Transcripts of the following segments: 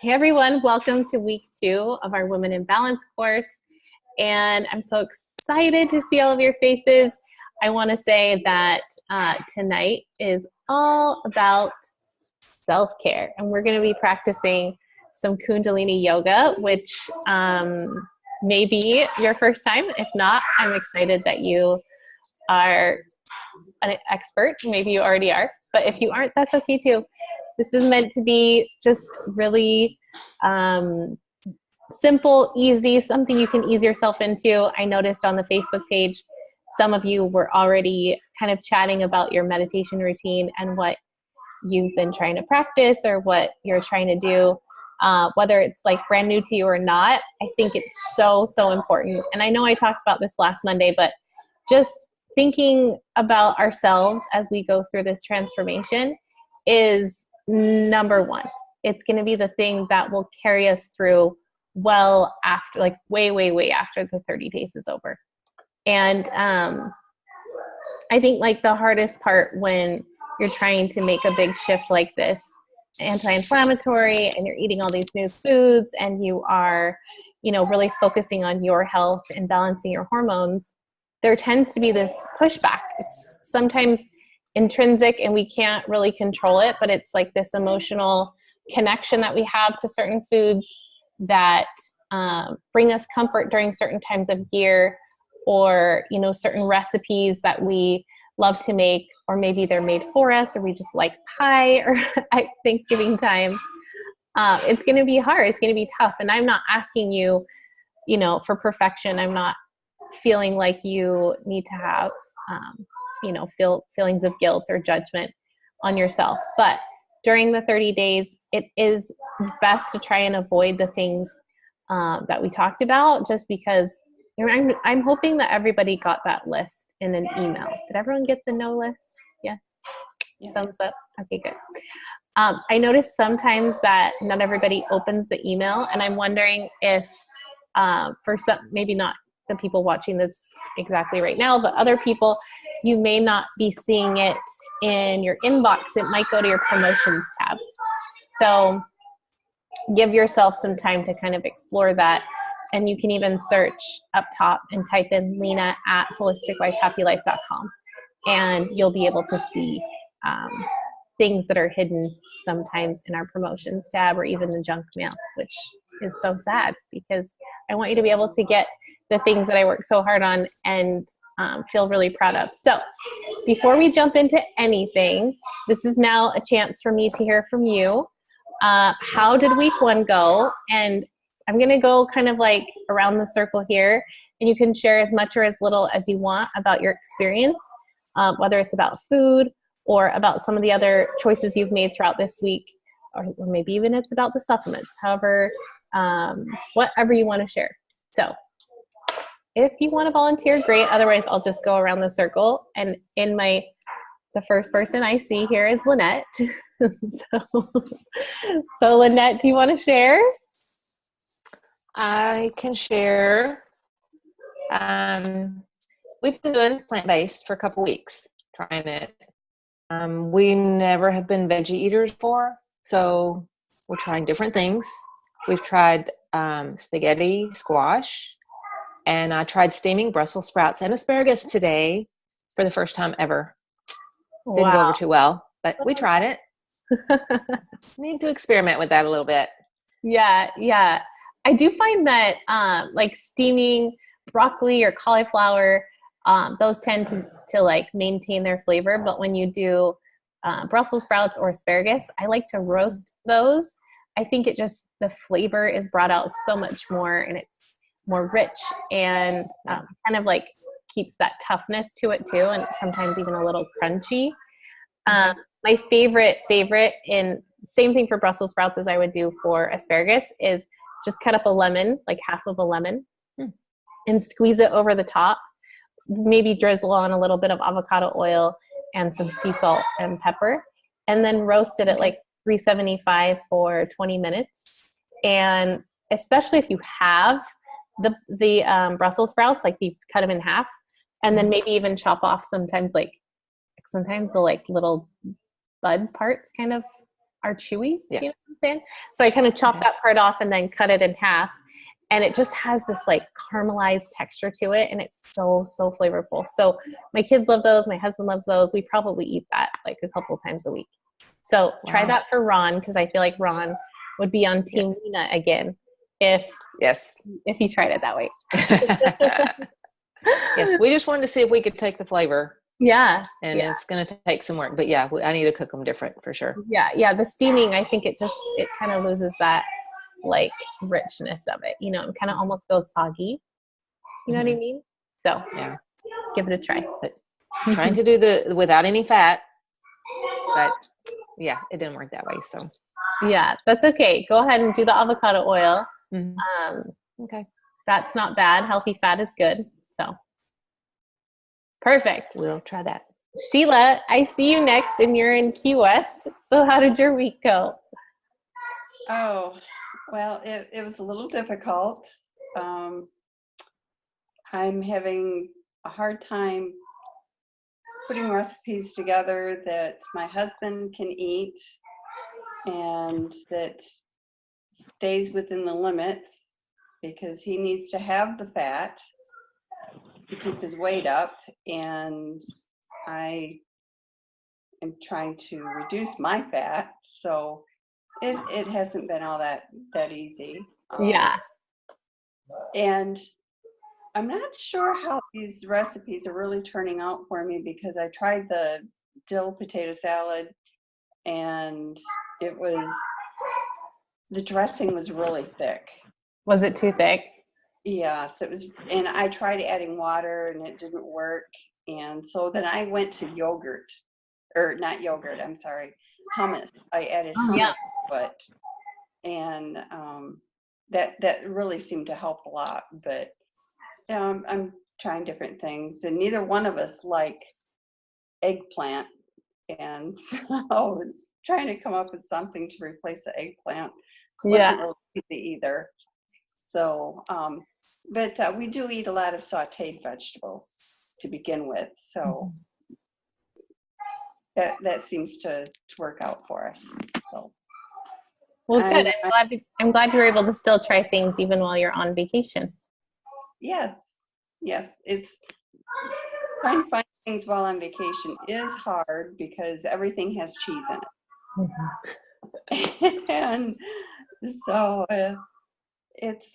Hey everyone, welcome to week 2 of our Women in Balance course. And I'm so excited to see all of your faces. I want to say that tonight is all about self-care. And we're going to be practicing some Kundalini yoga, which may be your first time. If not, I'm excited that you are an expert. Maybe you already are. But if you aren't, that's okay too. This is meant to be just really simple, easy, something you can ease yourself into. I noticed on the Facebook page, some of you were already kind of chatting about your meditation routine and what you've been trying to practice or what you're trying to do. Whether it's like brand new to you or not, I think it's so important. And I know I talked about this last Monday, but just thinking about ourselves as we go through this transformation is number one. It's going to be the thing that will carry us through well after, like way after the 30 days is over. And I think like the hardest part when you're trying to make a big shift like this, anti-inflammatory, and you're eating all these new foods and you are, really focusing on your health and balancing your hormones, there tends to be this pushback. It's sometimes intrinsic and we can't really control it, but it's like this emotional connection that we have to certain foods that bring us comfort during certain times of year, or certain recipes that we love to make, or maybe they're made for us, or we just like pie or at Thanksgiving time. It's going to be hard. It's going to be tough. And I'm not asking you, for perfection. I'm not feeling like you need to have feelings of guilt or judgment on yourself. But during the 30 days, it is best to try and avoid the things that we talked about, just because I'm hoping that everybody got that list in an email. Did everyone get the no list? Yes? Yeah. Thumbs up? Okay, good. I noticed sometimes that not everybody opens the email, and I'm wondering if for some, maybe not the people watching this exactly right now, but other people, you may not be seeing it in your inbox. It might go to your promotions tab. So give yourself some time to kind of explore that. And you can even search up top and type in Lena at holisticlifehappylife.com, and you'll be able to see things that are hidden sometimes in our promotions tab, or even the junk mail, which is so sad because I want you to be able to get the things that I work so hard on and feel really proud of. So before we jump into anything, this is now a chance for me to hear from you. How did week 1 go? And I'm going to go kind of like around the circle here, and you can share as much or as little as you want about your experience, whether it's about food or about some of the other choices you've made throughout this week, or maybe even it's about the supplements, however, whatever you want to share. So if you want to volunteer, great. Otherwise, I'll just go around the circle. And the first person I see here is Lynette. So Lynette, do you want to share? I can share. We've been doing plant-based for a couple weeks, trying it. We never have been veggie eaters before, so we're trying different things. We've tried spaghetti squash, and I tried steaming Brussels sprouts and asparagus today for the first time ever. Didn't go over too well, but we tried it. Need to experiment with that a little bit. Yeah. I do find that like steaming broccoli or cauliflower, those tend to like maintain their flavor. But when you do Brussels sprouts or asparagus, I like to roast those. I think the flavor is brought out so much more, and it's more rich, and kind of like keeps that toughness to it too, and sometimes even a little crunchy. My favorite, in same thing for Brussels sprouts as I would do for asparagus, is just cut up a lemon, like half of a lemon, and squeeze it over the top. Maybe drizzle on a little bit of avocado oil and some sea salt and pepper, and then roast it at like 375 for 20 minutes. And especially if you have the Brussels sprouts, like you cut them in half, and then maybe even chop off sometimes the like little bud parts kind of are chewy. Yeah. You know what I'm saying? So I kind of chop that part off and then cut it in half. And it just has this like caramelized texture to it. And it's so, so flavorful. So my kids love those. My husband loves those. We probably eat that like a couple of times a week. So try that for Ron, because I feel like Ron would be on Team Lena again if he tried it that way. Yes, we just wanted to see if we could take the flavor. Yeah. And it's going to take some work. But yeah, I need to cook them different for sure. Yeah. Yeah. The steaming, I think it kind of loses that like richness of it. You know, it kind of almost goes soggy. You know what I mean? So yeah, give it a try. But trying to do without any fat, but yeah, it didn't work that way. So yeah, that's okay. Go ahead and do the avocado oil. Okay. Fat's not bad. Healthy fat is good. So perfect. We'll try that. Sheila, I see you next and you're in Key West. So how did your week go? Oh, well, it was a little difficult. I'm having a hard time putting recipes together that my husband can eat and that stays within the limits, because he needs to have the fat to keep his weight up, and I am trying to reduce my fat, so it hasn't been all that easy. Yeah. And I'm not sure how these recipes are really turning out for me, because I tried the dill potato salad and the dressing was really thick. Was it too thick? Yes, it was, and I tried adding water and it didn't work. And so then I went to yogurt, or not yogurt, I'm sorry, hummus. I added hummus, and that really seemed to help a lot. But I'm trying different things, and neither one of us like eggplant, and so I was trying to come up with something to replace the eggplant. Wasn't really easy either. So, but we do eat a lot of sautéed vegetables to begin with, so that seems to work out for us. So, well, good. I'm glad you were able to still try things even while you're on vacation. Yes, it's trying to find things while on vacation is hard because everything has cheese in it, and so it's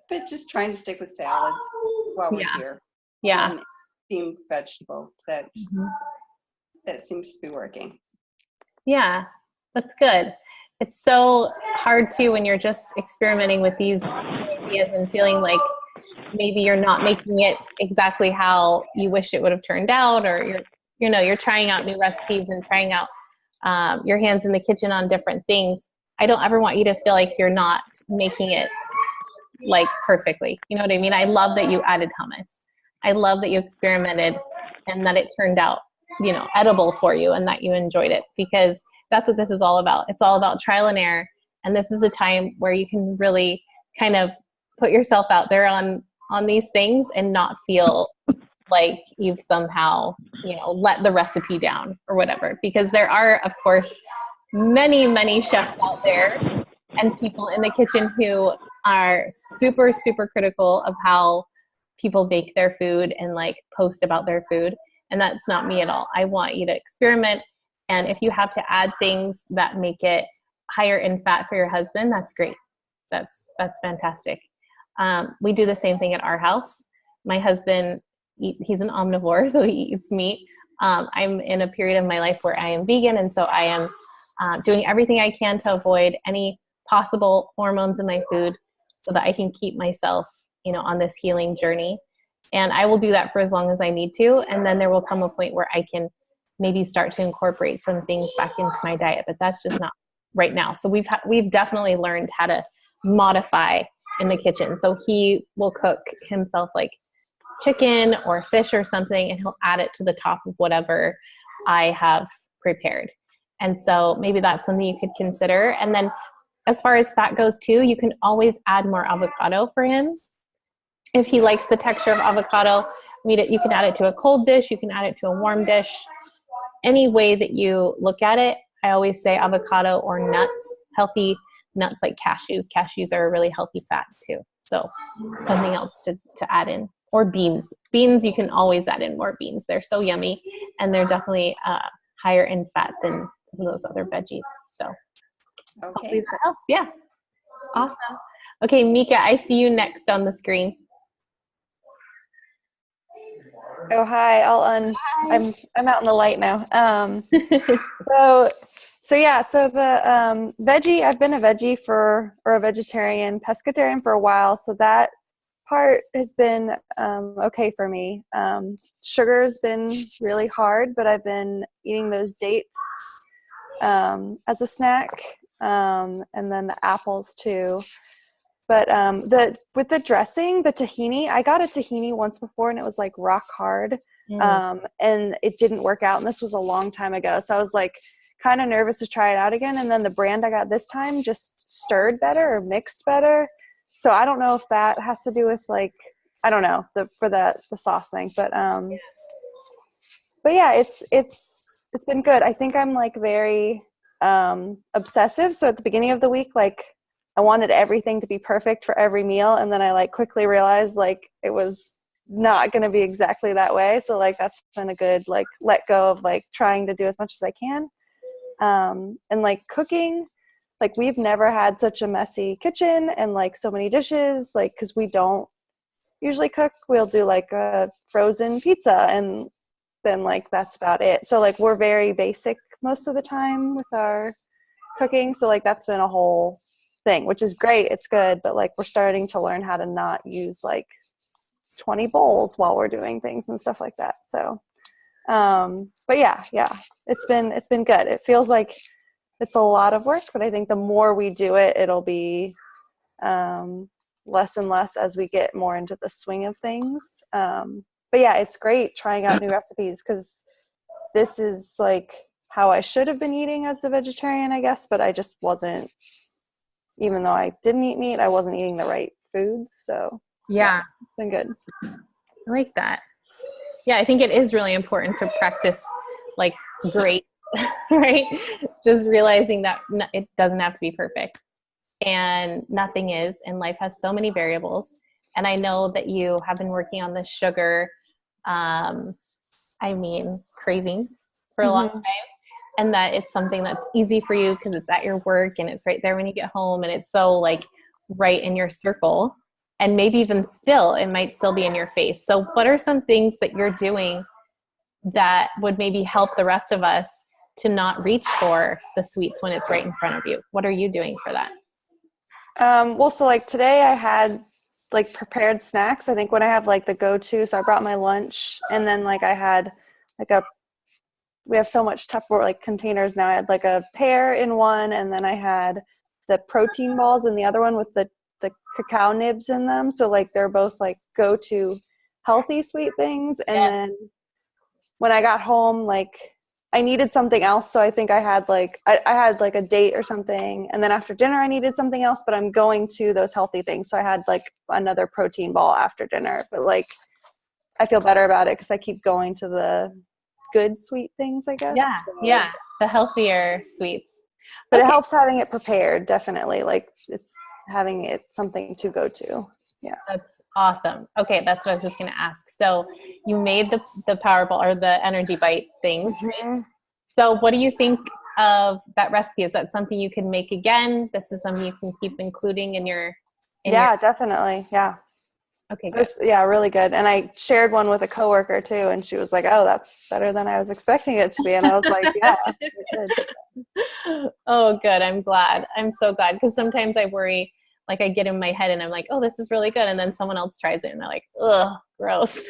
but just trying to stick with salads while we're here. Yeah. And steamed vegetables, that seems to be working. Yeah, that's good. It's so hard too when you're just experimenting with these ideas and feeling like maybe you're not making it exactly how you wish it would have turned out, or you're trying out new recipes and trying out your hands in the kitchen on different things. I don't ever want you to feel like you're not making it like perfectly. You know what I mean? I love that you added hummus. I love that you experimented and that it turned out, edible for you and that you enjoyed it, because that's what this is all about. It's all about trial and error. And this is a time where you can really kind of put yourself out there on these things and not feel like you've somehow, let the recipe down or whatever, because there are, of course, many, many chefs out there and people in the kitchen who are super, super critical of how people bake their food and like post about their food. And that's not me at all. I want you to experiment. And if you have to add things that make it higher in fat for your husband, that's great. That's fantastic. We do the same thing at our house. My husband, he's an omnivore, so he eats meat. I'm in a period of my life where I am vegan. And so I am doing everything I can to avoid any possible hormones in my food so that I can keep myself, on this healing journey. And I will do that for as long as I need to. And then there will come a point where I can maybe start to incorporate some things back into my diet, but that's just not right now. So we've definitely learned how to modify in the kitchen. So he will cook himself like chicken or fish or something, and he'll add it to the top of whatever I have prepared. And so maybe that's something you could consider. And then as far as fat goes too, you can always add more avocado for him. If he likes the texture of avocado, you can add it to a cold dish. You can add it to a warm dish. Any way that you look at it, I always say avocado or nuts, healthy nuts like cashews. Cashews are a really healthy fat too. So something else to add in. Or beans. Beans, you can always add in more beans. They're so yummy, and they're definitely higher in fat than some of those other veggies. So hopefully that helps. Yeah. Awesome. Okay, Mika, I see you next on the screen. Oh, hi. I'm out in the light now. So the veggie, I've been a veggie or a vegetarian, pescatarian for a while. So that part has been okay for me. Sugar's been really hard, but I've been eating those dates as a snack, and then the apples too. But with the dressing, the tahini, I got a tahini once before and it was like rock hard, and it didn't work out. And this was a long time ago, so I was like kind of nervous to try it out again. And then the brand I got this time just stirred better or mixed better. So I don't know if that has to do with like, I don't know, for the sauce thing, but yeah, it's been good. I think I'm like very obsessive. So at the beginning of the week, like I wanted everything to be perfect for every meal, and then I like quickly realized like it was not going to be exactly that way. So like that's been a good like let go of like trying to do as much as I can. And like cooking, like we've never had such a messy kitchen and like so many dishes, like because we don't usually cook. We'll do like a frozen pizza and then like that's about it. So like we're very basic most of the time with our cooking. So like that's been a whole thing, which is great. It's good, but like we're starting to learn how to not use like 20 bowls while we're doing things and stuff like that. So but yeah, it's been good. It feels like it's a lot of work, but I think the more we do it, it'll be less and less as we get more into the swing of things. But yeah, it's great trying out new recipes because this is like how I should have been eating as a vegetarian, I guess, but I just wasn't. Even though I didn't eat meat, I wasn't eating the right foods. So Yeah, it's been good. I like that. Yeah, I think it is really important to practice like great, right? Just realizing that it doesn't have to be perfect, and nothing is, and life has so many variables. And I know that you have been working on the sugar, cravings for a long time. And that it's something that's easy for you because it's at your work and it's right there when you get home, and it's so like right in your circle, and maybe even still it might still be in your face. So what are some things that you're doing that would maybe help the rest of us to not reach for the sweets when it's right in front of you? What are you doing for that? Well, so like today I had like prepared snacks. I think when I have like the go-to, so I brought my lunch, and then like I had like we have so much Tupperware like containers now. I had like a pear in one, and then I had the protein balls in the other one with the cacao nibs in them. So like they're both like go-to healthy sweet things. And then when I got home, like I needed something else. So I think I had like I had like a date or something, and then after dinner I needed something else, but I'm going to those healthy things. So I had like another protein ball after dinner, but like I feel better about it because I keep going to the good sweet things, I guess. Yeah, so, the healthier sweets. But it helps having it prepared, definitely. Like it's having it something to go to. Yeah, that's awesome. Okay, that's what I was just going to ask. So you made the Powerball or the Energy Bite things. So what do you think of that recipe? Is that something you can make again? This is something you can keep including in your definitely. Yeah. Okay, good. Really good. And I shared one with a coworker too, and she was like, "Oh, that's better than I was expecting it to be." And I was like, "Yeah." Oh, good. I'm glad. I'm so glad, because sometimes I worry, like I get in my head and I'm like, "Oh, this is really good," and then someone else tries it and they're like, "Ugh, gross."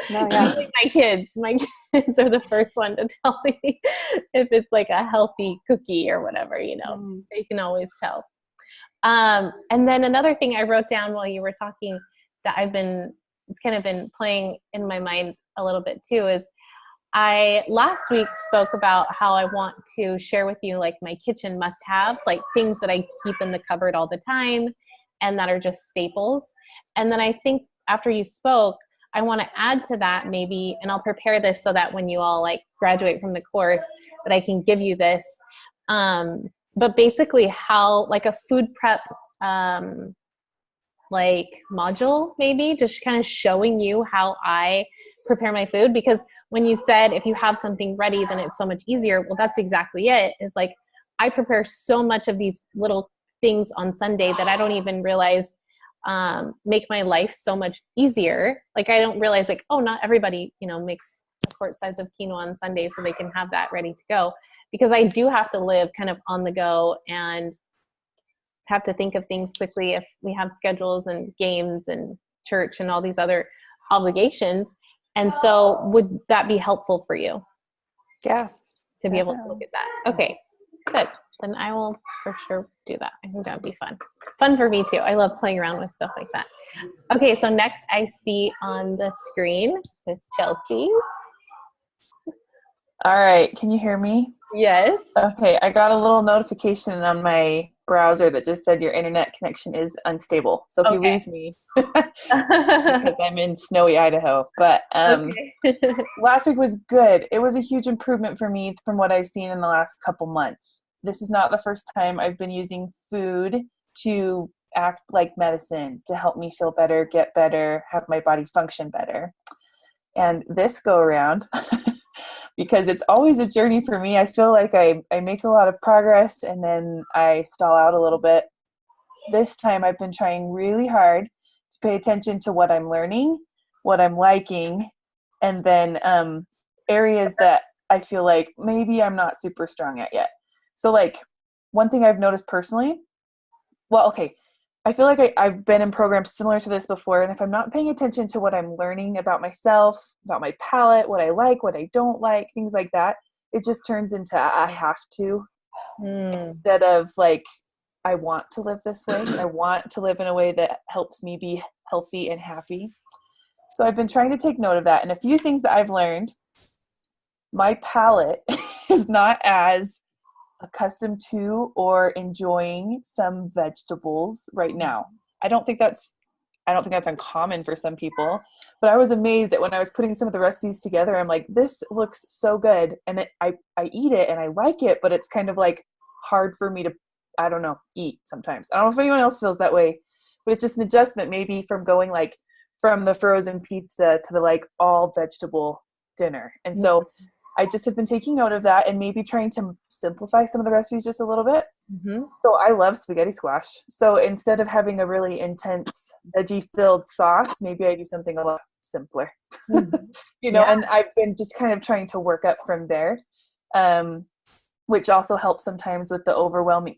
No, yeah. My kids are the first one to tell me if it's like a healthy cookie or whatever. They can always tell. And then another thing I wrote down while you were talking that it's kind of been playing in my mind a little bit too, is I last week spoke about how I want to share with you like my kitchen must-haves, like things that I keep in the cupboard all the time and that are just staples. And then I think after you spoke, I want to add to that maybe, and I'll prepare this so that when you all like graduate from the course, that I can give you this But basically how, like a food prep, like module, maybe just kind of showing you how I prepare my food. Because when you said if you have something ready, then it's so much easier. Well, that's exactly it. Is like, I prepare so much of these little things on Sunday that I don't even realize make my life so much easier. Like, I don't realize, like, oh, not everybody, makes a quart size of quinoa on Sunday so they can have that ready to go. Because I do have to live kind of on the go and have to think of things quickly if we have schedules and games and church and all these other obligations. And so would that be helpful for you? Yeah. To be able to look at that. Okay, good. Then I will for sure do that. I think that would be fun. Fun for me too. I love playing around with stuff like that. Okay, so next I see on the screen is Chelsea. All right, can you hear me? Yes. Okay, I got a little notification on my browser that just said your internet connection is unstable. So if you lose me, because I'm in snowy Idaho. But last week was good. It was a huge improvement for me from what I've seen in the last couple months. This is not the first time I've been using food to act like medicine to help me feel better, get better, have my body function better. And this go around, because it's always a journey for me. I feel like I make a lot of progress and then I stall out a little bit. This time I've been trying really hard to pay attention to what I'm learning, what I'm liking, and then areas that I feel like maybe I'm not super strong at yet. So like one thing I've noticed personally, I feel like I've been in programs similar to this before, and if I'm not paying attention to what I'm learning about myself, about my palate, what I like, what I don't like, things like that, it just turns into I have to, instead of like, I want to live this way. I want to live in a way that helps me be healthy and happy. So I've been trying to take note of that. And a few things that I've learned, my palate is not as accustomed to or enjoying some vegetables right now. I don't think that's uncommon for some people, but I was amazed that when I was putting some of the recipes together, I'm like, this looks so good. And I eat it and I like it, but it's kind of like hard for me to, I don't know, eat sometimes. I don't know if anyone else feels that way, but it's just an adjustment maybe from going like from the frozen pizza to the like all vegetable dinner. And so I just have been taking note of that and maybe trying to simplify some of the recipes just a little bit. So I love spaghetti squash. So instead of having a really intense veggie-filled sauce, maybe I do something a lot simpler. And I've been just kind of trying to work up from there, which also helps sometimes with the overwhelming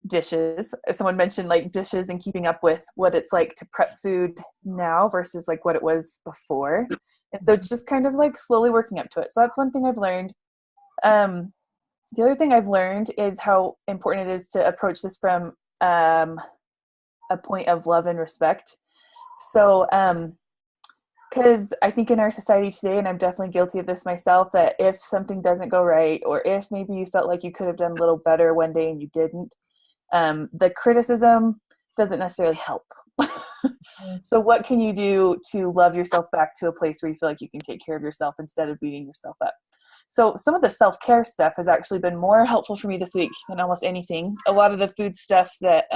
dishes. Someone mentioned like dishes and keeping up with what it's like to prep food now versus like what it was before. And so just kind of like slowly working up to it. So that's one thing I've learned. The other thing I've learned is how important it is to approach this from a point of love and respect. So, because I think in our society today, and I'm definitely guilty of this myself, that if something doesn't go right, or if maybe you felt like you could have done a little better one day and you didn't, the criticism doesn't necessarily help. So what can you do to love yourself back to a place where you feel like you can take care of yourself instead of beating yourself up? So some of the self-care stuff has actually been more helpful for me this week than almost anything. A lot of the food stuff that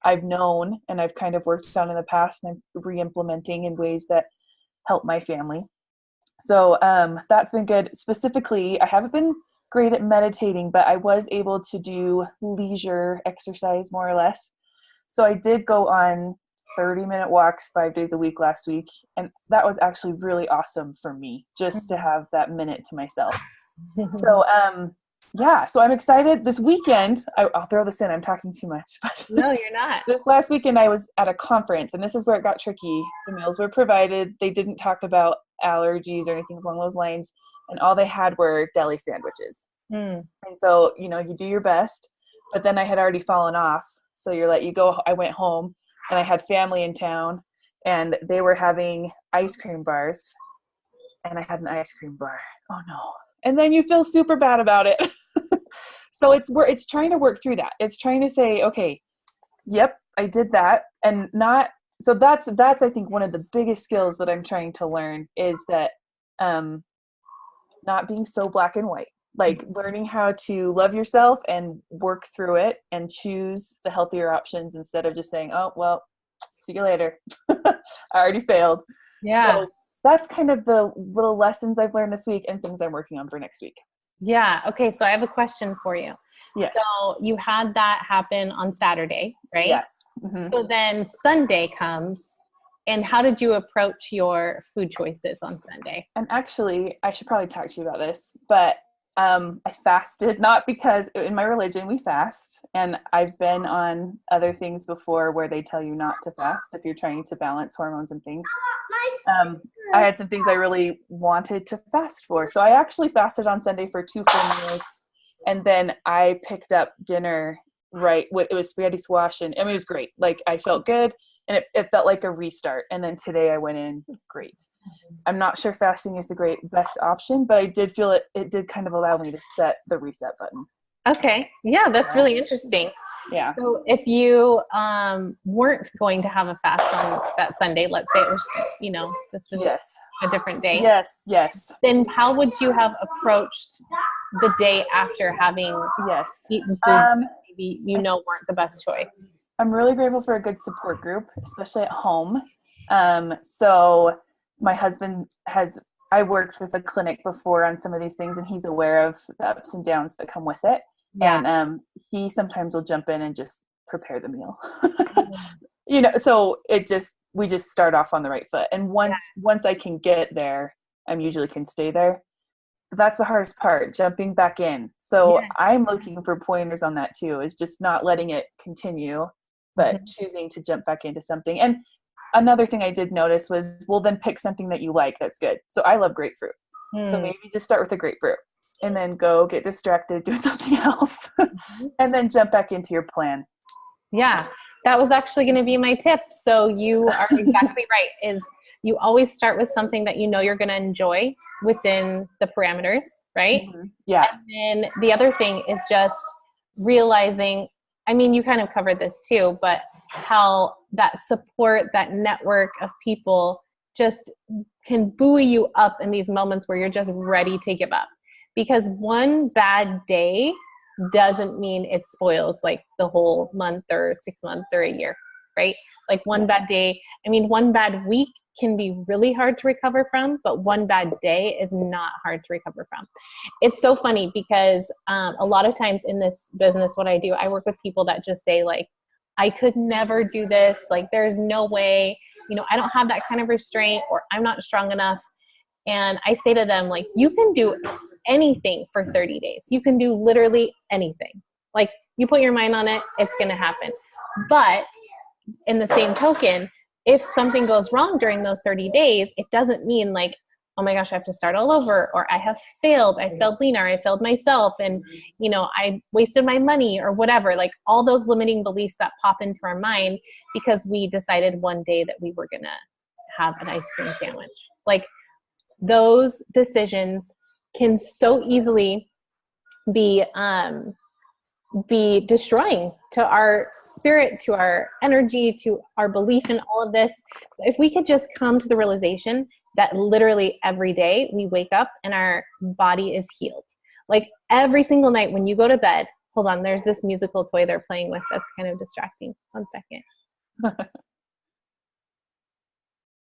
I've known and I've kind of worked on in the past and I'm re-implementing in ways that help my family. So that's been good. Specifically, I haven't been great at meditating, but I was able to do leisure exercise more or less. So I did go on 30-minute walks 5 days a week last week. And that was actually really awesome for me just to have that minute to myself. So, so I'm excited this weekend. I'll throw this in. I'm talking too much. But no, you're not. This last weekend I was at a conference and this is where it got tricky. The meals were provided. They didn't talk about allergies or anything along those lines. And all they had were deli sandwiches. And so, you do your best, but then I had already fallen off. So I went home. And I had family in town and they were having ice cream bars and I had an ice cream bar. Oh no. And then you feel super bad about it. So it's trying to work through that. It's trying to say, okay, yep, I did that. And so that's I think one of the biggest skills that I'm trying to learn is that not being so black and white. like learning how to love yourself and work through it and choose the healthier options instead of just saying, oh, well, see you later. I already failed. Yeah. So that's kind of the little lessons I've learned this week and things I'm working on for next week. Yeah. Okay. So I have a question for you. Yes. So you had that happen on Saturday, right? Yes. Mm-hmm. So then Sunday comes, and how did you approach your food choices on Sunday? And actually, I should probably talk to you about this, but I fasted, not because in my religion we fast, and I've been on other things before where they tell you not to fast if you're trying to balance hormones and things. I had some things I really wanted to fast for. So I actually fasted on Sunday for 2 full meals, and then I picked up dinner, it was spaghetti squash, and I mean, it was great. Like, I felt good, and it felt like a restart. And then today I went in great. I'm not sure fasting is the best option, but I did feel it did kind of allow me to set the reset button. Okay. Yeah, that's really interesting. Yeah. So if you weren't going to have a fast on that Sunday, let's say it was, just a different day. Yes. Then how would you have approached the day after having eaten food maybe weren't the best choice? I'm really grateful for a good support group, especially at home. So my husband I worked with a clinic before on some of these things, and he's aware of the ups and downs that come with it. Yeah. And he sometimes will jump in and just prepare the meal. So we just start off on the right foot. And once I can get there, I usually can stay there. But that's the hardest part, jumping back in. So I'm looking for pointers on that too, is just not letting it continue, but choosing to jump back into something. And another thing I did notice was, well, then pick something that you like that's good. So I love grapefruit. So maybe just start with a grapefruit and then go get distracted doing something else and then jump back into your plan. Yeah, that was actually going to be my tip. So you are exactly right, is you always start with something that you're going to enjoy within the parameters, right? Mm-hmm. Yeah. And then the other thing is just realizing, I mean, you kind of covered this too, but how that support, that network of people just can buoy you up in these moments where you're just ready to give up. Because one bad day doesn't mean it spoils like the whole month or 6 months or a year, right? Like one bad day, one bad week can be really hard to recover from, but one bad day is not hard to recover from. It's so funny because a lot of times in this business, what I do, I work with people that just say like, I could never do this. Like, there's no way, I don't have that kind of restraint, or I'm not strong enough. And I say to them, like, you can do anything for 30 days. You can do literally anything. Like, you put your mind on it, it's going to happen. But in the same token, if something goes wrong during those 30 days, it doesn't mean like, oh my gosh, I have to start all over, or I have failed. I failed Lena, or I failed myself, and, I wasted my money or whatever. Like, all those limiting beliefs that pop into our mind because we decided one day that we were going to have an ice cream sandwich. Like, those decisions can so easily be destroying to our spirit, to our energy, to our belief in all of this. If we could just come to the realization that literally every day we wake up and our body is healed. Like, every single night when you go to bed, hold on, there's this musical toy they're playing with that's kind of distracting. 1 second.